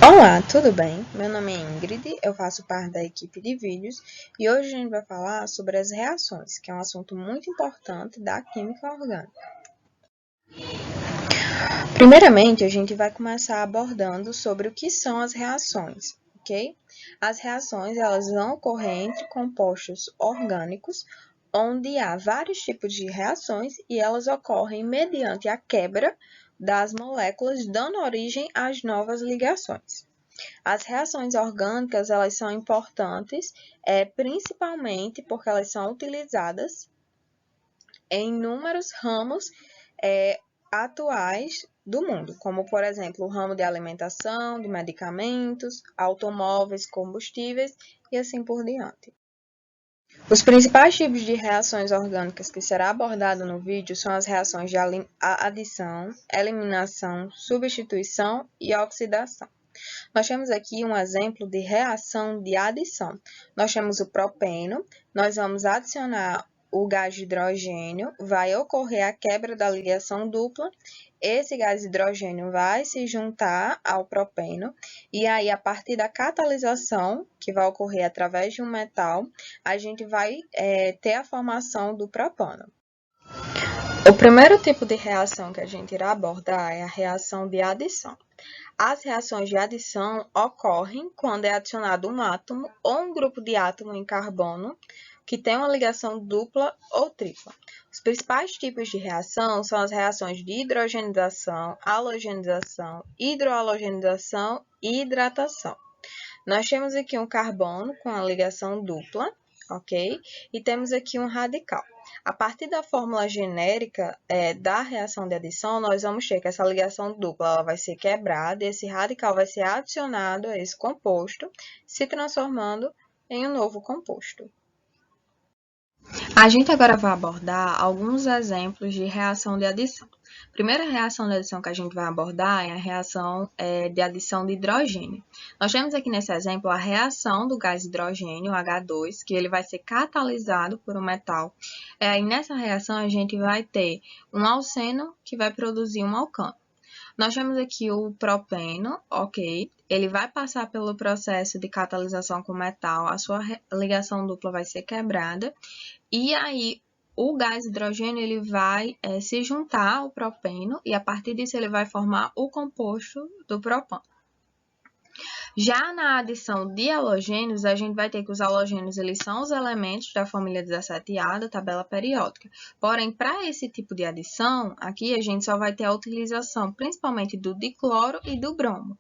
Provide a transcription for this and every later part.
Olá, tudo bem? Meu nome é Ingrid, eu faço parte da equipe de vídeos e hoje a gente vai falar sobre as reações, que é um assunto muito importante da química orgânica. Primeiramente, a gente vai começar abordando sobre o que são as reações, ok? As reações, elas vão ocorrer entre compostos orgânicos, onde há vários tipos de reações e elas ocorrem mediante a quebra das moléculas, dando origem às novas ligações. As reações orgânicas, elas são importantes, principalmente porque elas são utilizadas em inúmeros ramos atuais do mundo, como, por exemplo, o ramo de alimentação, de medicamentos, automóveis, combustíveis e assim por diante. Os principais tipos de reações orgânicas que será abordado no vídeo são as reações de adição, eliminação, substituição e oxidação. Nós temos aqui um exemplo de reação de adição. Nós temos o propeno, nós vamos adicionar o gás de hidrogênio, vai ocorrer a quebra da ligação dupla, esse gás de hidrogênio vai se juntar ao propeno, e aí a partir da catalisação, que vai ocorrer através de um metal, a gente vai ter a formação do propano. O primeiro tipo de reação que a gente irá abordar é a reação de adição. As reações de adição ocorrem quando é adicionado um átomo ou um grupo de átomo em carbono que tem uma ligação dupla ou tripla. Os principais tipos de reação são as reações de hidrogenização, halogenização, hidrohalogenização e hidratação. Nós temos aqui um carbono com a ligação dupla, ok? E temos aqui um radical. A partir da fórmula genérica da reação de adição, nós vamos ter que essa ligação dupla ela vai ser quebrada e esse radical vai ser adicionado a esse composto, se transformando em um novo composto. A gente agora vai abordar alguns exemplos de reação de adição. A primeira reação de adição que a gente vai abordar é a reação de adição de hidrogênio. Nós temos aqui nesse exemplo a reação do gás hidrogênio, H2, que ele vai ser catalisado por um metal. E nessa reação a gente vai ter um alceno que vai produzir um alcano. Nós temos aqui o propeno, ok? Ele vai passar pelo processo de catalisação com metal, a sua ligação dupla vai ser quebrada, e aí o gás hidrogênio ele vai se juntar ao propeno, e a partir disso ele vai formar o composto do propano. Já na adição de halogênios, a gente vai ter que os halogênios eles são os elementos da família 17A da tabela periódica. Porém, para esse tipo de adição, aqui a gente só vai ter a utilização principalmente do dicloro e do bromo.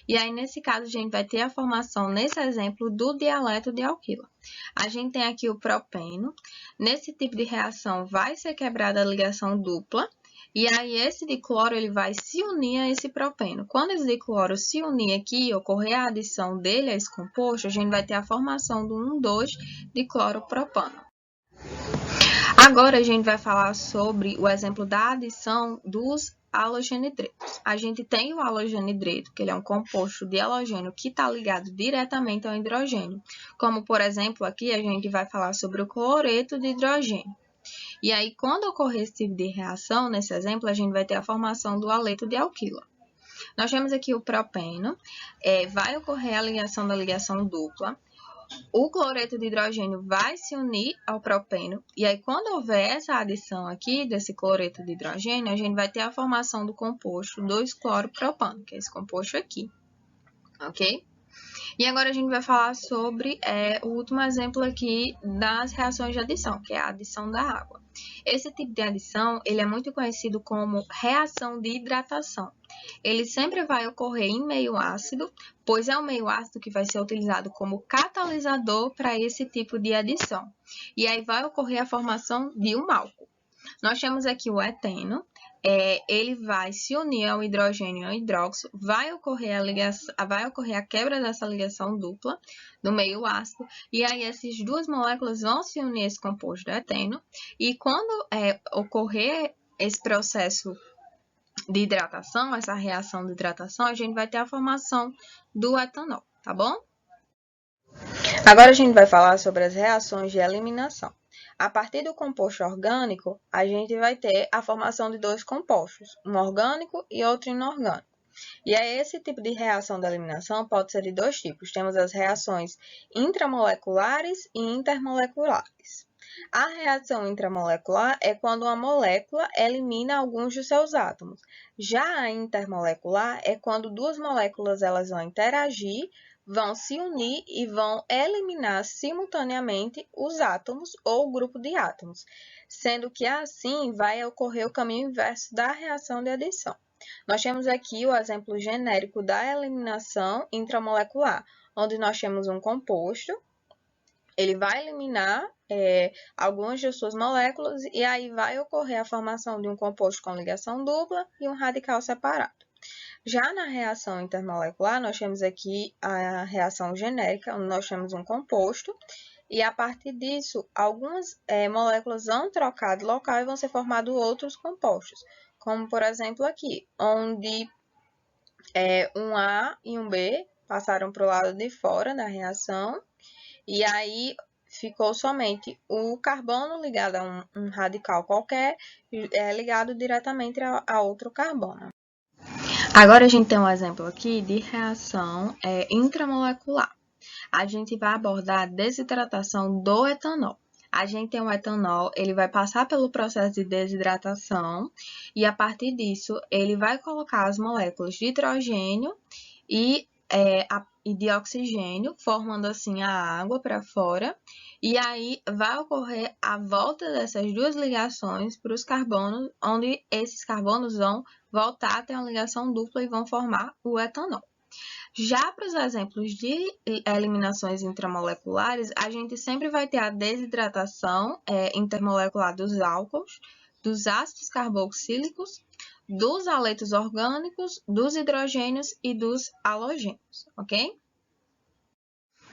E aí, nesse caso, a gente vai ter a formação, nesse exemplo, do dialeto de alquila. A gente tem aqui o propeno. Nesse tipo de reação, vai ser quebrada a ligação dupla. E aí, esse dicloro ele vai se unir a esse propeno. Quando esse dicloro se unir aqui e ocorrer a adição dele a esse composto, a gente vai ter a formação do 1,2 dicloropropano. Agora, a gente vai falar sobre o exemplo da adição dos halogenidretos. A gente tem o halogenidreto, que ele é um composto de halogênio que está ligado diretamente ao hidrogênio. Como, por exemplo, aqui a gente vai falar sobre o cloreto de hidrogênio. E aí, quando ocorrer esse tipo de reação, nesse exemplo, a gente vai ter a formação do haleto de alquila. Nós temos aqui o propeno, vai ocorrer a ligação da ligação dupla. O cloreto de hidrogênio vai se unir ao propeno, e aí quando houver essa adição aqui desse cloreto de hidrogênio, a gente vai ter a formação do composto 2-cloropropano, que é esse composto aqui, ok? E agora a gente vai falar sobre o último exemplo aqui das reações de adição, que é a adição da água. Esse tipo de adição ele é muito conhecido como reação de hidratação. Ele sempre vai ocorrer em meio ácido, pois é o meio ácido que vai ser utilizado como catalisador para esse tipo de adição. E aí vai ocorrer a formação de um álcool. Nós temos aqui o eteno, ele vai se unir ao hidrogênio e ao hidróxido, vai ocorrer a quebra dessa ligação dupla no meio ácido, e aí essas duas moléculas vão se unir a esse composto do eteno, e quando ocorrer esse processo de hidratação, essa reação de hidratação, a gente vai ter a formação do etanol, tá bom? Agora a gente vai falar sobre as reações de eliminação. A partir do composto orgânico, a gente vai ter a formação de dois compostos, um orgânico e outro inorgânico. E aí, esse tipo de reação da eliminação pode ser de dois tipos. Temos as reações intramoleculares e intermoleculares. A reação intramolecular é quando uma molécula elimina alguns de seus átomos. Já a intermolecular é quando duas moléculas elas vão interagir, vão se unir e vão eliminar simultaneamente os átomos ou o grupo de átomos, sendo que assim vai ocorrer o caminho inverso da reação de adição. Nós temos aqui o exemplo genérico da eliminação intramolecular, onde nós temos um composto, ele vai eliminar algumas de suas moléculas e aí vai ocorrer a formação de um composto com ligação dupla e um radical separado. Já na reação intermolecular, nós temos aqui a reação genérica, onde nós temos um composto, e a partir disso, algumas moléculas vão trocar de local e vão ser formados outros compostos, como por exemplo aqui, onde um A e um B passaram para o lado de fora da reação, e aí ficou somente o carbono ligado a um radical qualquer, ligado diretamente a outro carbono. Agora a gente tem um exemplo aqui de reação intramolecular. A gente vai abordar a desidratação do etanol. A gente tem o etanol, ele vai passar pelo processo de desidratação e a partir disso ele vai colocar as moléculas de hidrogênio e de oxigênio, formando assim a água para fora, e aí vai ocorrer a volta dessas duas ligações para os carbonos, onde esses carbonos vão voltar a ter uma ligação dupla e vão formar o etanol. Já para os exemplos de eliminações intramoleculares, a gente sempre vai ter a desidratação intermolecular dos álcools, dos ácidos carboxílicos, dos haletos orgânicos, dos hidrogênios e dos halogênios, ok?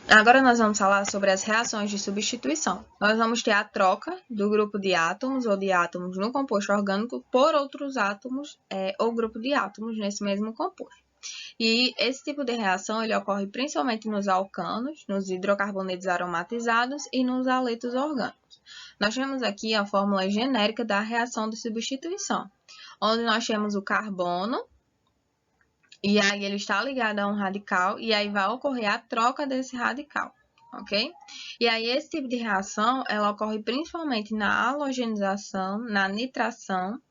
Agora nós vamos falar sobre as reações de substituição. Nós vamos ter a troca do grupo de átomos ou de átomos no composto orgânico por outros átomos ou grupo de átomos nesse mesmo composto. E esse tipo de reação ele ocorre principalmente nos alcanos, nos hidrocarbonetos aromatizados e nos haletos orgânicos. Nós temos aqui a fórmula genérica da reação de substituição, onde nós temos o carbono, e aí ele está ligado a um radical, e aí vai ocorrer a troca desse radical, ok? E aí esse tipo de reação, ela ocorre principalmente na halogenização, na nitração,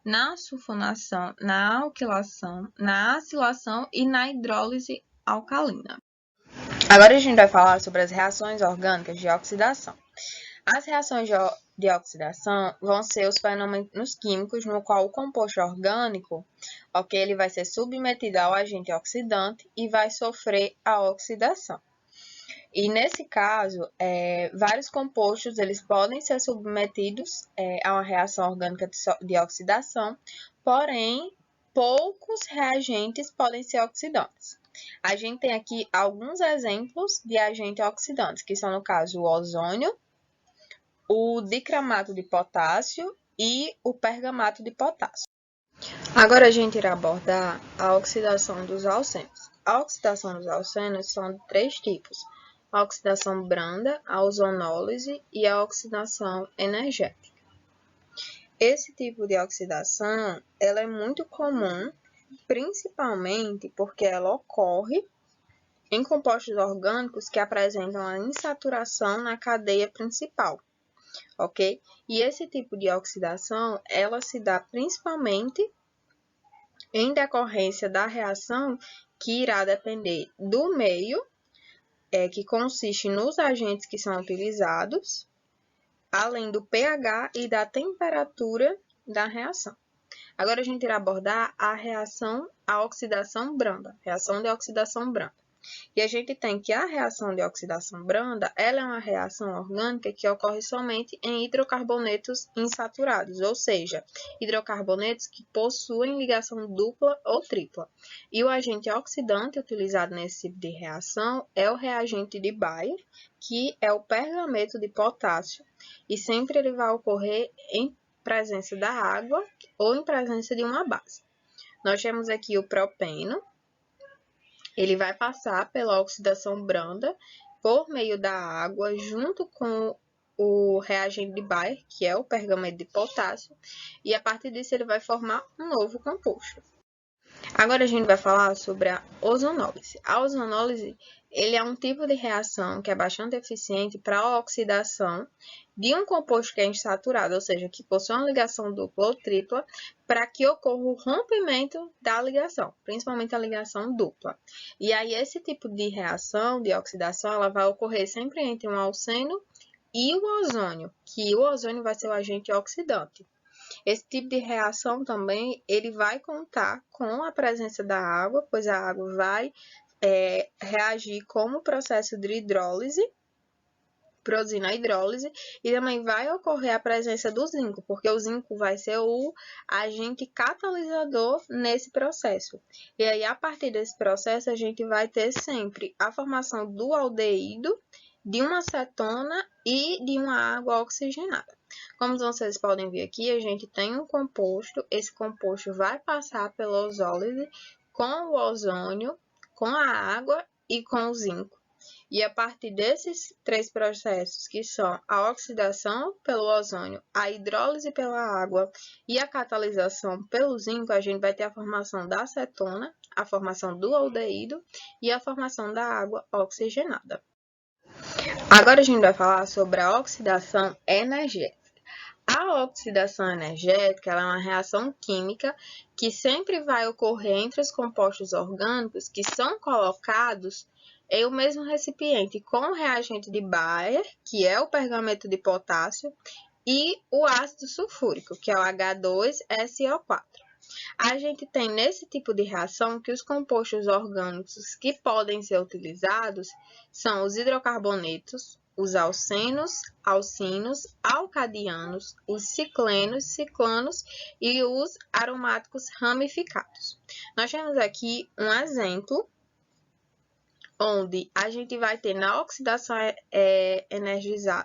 na sulfonação, na alquilação, na acilação e na hidrólise alcalina. Agora a gente vai falar sobre as reações orgânicas de oxidação. As reações de oxidação vão ser os fenômenos químicos no qual o composto orgânico, ele vai ser submetido ao agente oxidante e vai sofrer a oxidação. E nesse caso, vários compostos eles podem ser submetidos a uma reação orgânica de oxidação, porém, poucos reagentes podem ser oxidantes. A gente tem aqui alguns exemplos de agentes oxidantes, que são, no caso, o ozônio, o dicramato de potássio e o pergamato de potássio. Agora a gente irá abordar a oxidação dos alcenos. A oxidação dos alcenos são de três tipos: a oxidação branda, a ozonólise e a oxidação energética. Esse tipo de oxidação ela é muito comum, principalmente porque ela ocorre em compostos orgânicos que apresentam a insaturação na cadeia principal, ok? E esse tipo de oxidação ela se dá principalmente em decorrência da reação que irá depender do meio, que consiste nos agentes que são utilizados, além do pH e da temperatura da reação. Agora a gente irá abordar a oxidação branda, reação de oxidação branda. E a gente tem que a reação de oxidação branda, ela é uma reação orgânica que ocorre somente em hidrocarbonetos insaturados, ou seja, hidrocarbonetos que possuem ligação dupla ou tripla. E o agente oxidante utilizado nesse tipo de reação é o reagente de Baeyer, que é o pergamato de potássio, e sempre ele vai ocorrer em presença da água ou em presença de uma base. Nós temos aqui o propeno. Ele vai passar pela oxidação branda por meio da água, junto com o reagente de Baeyer, que é o pergamato de potássio, e a partir disso ele vai formar um novo composto. Agora a gente vai falar sobre a ozonólise. A ozonólise, ele é um tipo de reação que é bastante eficiente para a oxidação de um composto que é insaturado, ou seja, que possui uma ligação dupla ou tripla, para que ocorra o rompimento da ligação, principalmente a ligação dupla. E aí esse tipo de reação de oxidação, ela vai ocorrer sempre entre um alceno e o ozônio, que o ozônio vai ser o agente oxidante. Esse tipo de reação também, ele vai contar com a presença da água, pois a água vai reagir como processo de hidrólise, produzindo a hidrólise, e também vai ocorrer a presença do zinco, porque o zinco vai ser o agente catalisador nesse processo. E aí, a partir desse processo, a gente vai ter sempre a formação do aldeído, de uma acetona e de uma água oxigenada. Como vocês podem ver aqui, a gente tem um composto, esse composto vai passar pela ozólise com o ozônio, com a água e com o zinco. E a partir desses três processos, que são a oxidação pelo ozônio, a hidrólise pela água e a catalisação pelo zinco, a gente vai ter a formação da acetona, a formação do aldeído e a formação da água oxigenada. Agora a gente vai falar sobre a oxidação energética. A oxidação energética ela é uma reação química que sempre vai ocorrer entre os compostos orgânicos que são colocados em o mesmo recipiente com o reagente de Baeyer, que é o pergamento de potássio, e o ácido sulfúrico, que é o H2SO4. A gente tem nesse tipo de reação que os compostos orgânicos que podem ser utilizados são os hidrocarbonetos, os alcenos, alcinos, alcadianos, os ciclenos, ciclanos e os aromáticos ramificados. Nós temos aqui um exemplo onde a gente vai ter na oxidação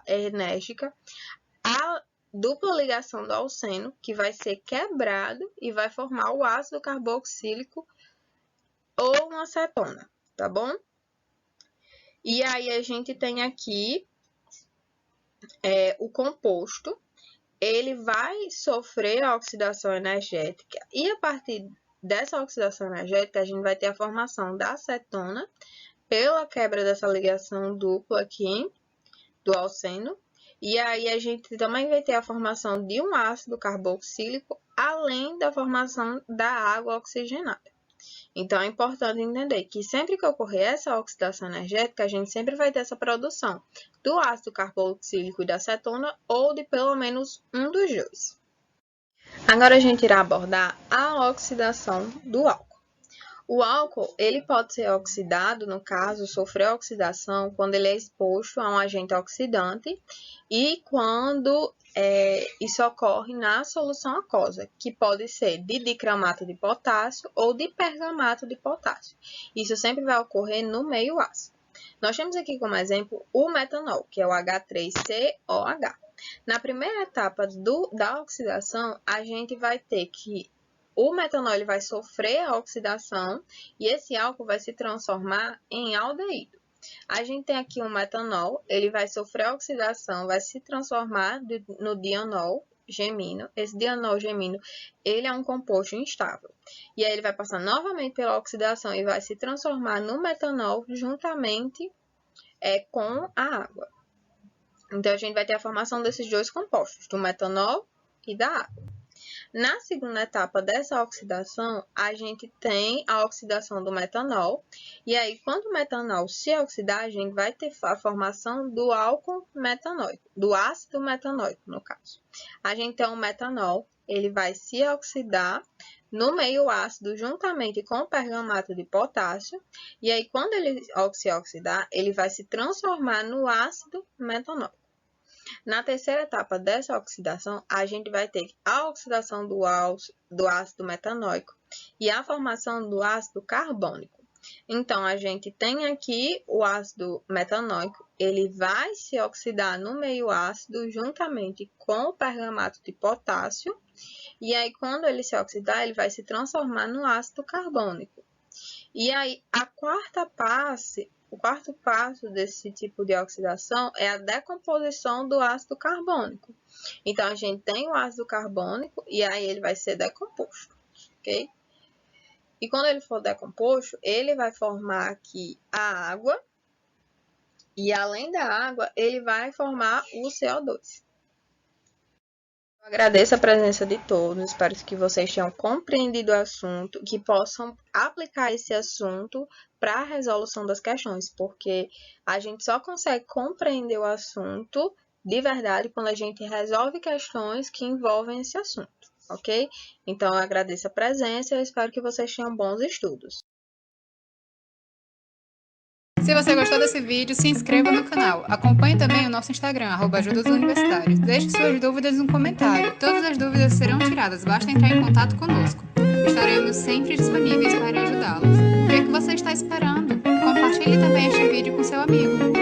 enérgica a dupla ligação do alceno, que vai ser quebrado e vai formar o ácido carboxílico ou uma acetona, tá bom? E aí a gente tem aqui o composto, ele vai sofrer a oxidação energética e a partir dessa oxidação energética a gente vai ter a formação da acetona pela quebra dessa ligação dupla aqui do alceno. E aí a gente também vai ter a formação de um ácido carboxílico, além da formação da água oxigenada. Então, é importante entender que sempre que ocorrer essa oxidação energética, a gente sempre vai ter essa produção do ácido carboxílico e da acetona, ou de pelo menos um dos dois. Agora a gente irá abordar a oxidação do álcool. O álcool, ele pode ser oxidado, no caso, sofrer oxidação quando ele é exposto a um agente oxidante e quando isso ocorre na solução aquosa, que pode ser de dicromato de potássio ou de pergamato de potássio. Isso sempre vai ocorrer no meio ácido. Nós temos aqui como exemplo o metanol, que é o H3COH. Na primeira etapa da oxidação, a gente vai ter que o metanol ele vai sofrer a oxidação e esse álcool vai se transformar em aldeído. A gente tem aqui um metanol, ele vai sofrer a oxidação, vai se transformar no dianol gemino. Esse dianol gemino, ele é um composto instável. E aí ele vai passar novamente pela oxidação e vai se transformar no metanol juntamente com a água. Então, a gente vai ter a formação desses dois compostos, do metanol e da água. Na segunda etapa dessa oxidação, a gente tem a oxidação do metanol. E aí, quando o metanol se oxidar, a gente vai ter a formação do álcool metanóico, do ácido metanóico, no caso. A gente tem o metanol, ele vai se oxidar no meio ácido juntamente com o pergamato de potássio. E aí, quando ele se oxidar, ele vai se transformar no ácido metanóico. Na terceira etapa dessa oxidação, a gente vai ter a oxidação do ácido metanóico e a formação do ácido carbônico. Então, a gente tem aqui o ácido metanóico, ele vai se oxidar no meio ácido juntamente com o pergamato de potássio, e aí quando ele se oxidar, ele vai se transformar no ácido carbônico. E aí, o quarto passo desse tipo de oxidação é a decomposição do ácido carbônico. Então, a gente tem o ácido carbônico e aí ele vai ser decomposto, ok? E quando ele for decomposto, ele vai formar aqui a água, e além da água, ele vai formar o CO2. Eu agradeço a presença de todos, espero que vocês tenham compreendido o assunto, que possam aplicar esse assunto para a resolução das questões, porque a gente só consegue compreender o assunto de verdade quando a gente resolve questões que envolvem esse assunto, ok? Então, eu agradeço a presença e espero que vocês tenham bons estudos. Se você gostou desse vídeo, se inscreva no canal. Acompanhe também o nosso Instagram, @ajudasuniversitários. Deixe suas dúvidas no comentário. Todas as dúvidas serão tiradas, basta entrar em contato conosco. Estaremos sempre disponíveis para ajudá-los. O que você está esperando? Compartilhe também este vídeo com seu amigo.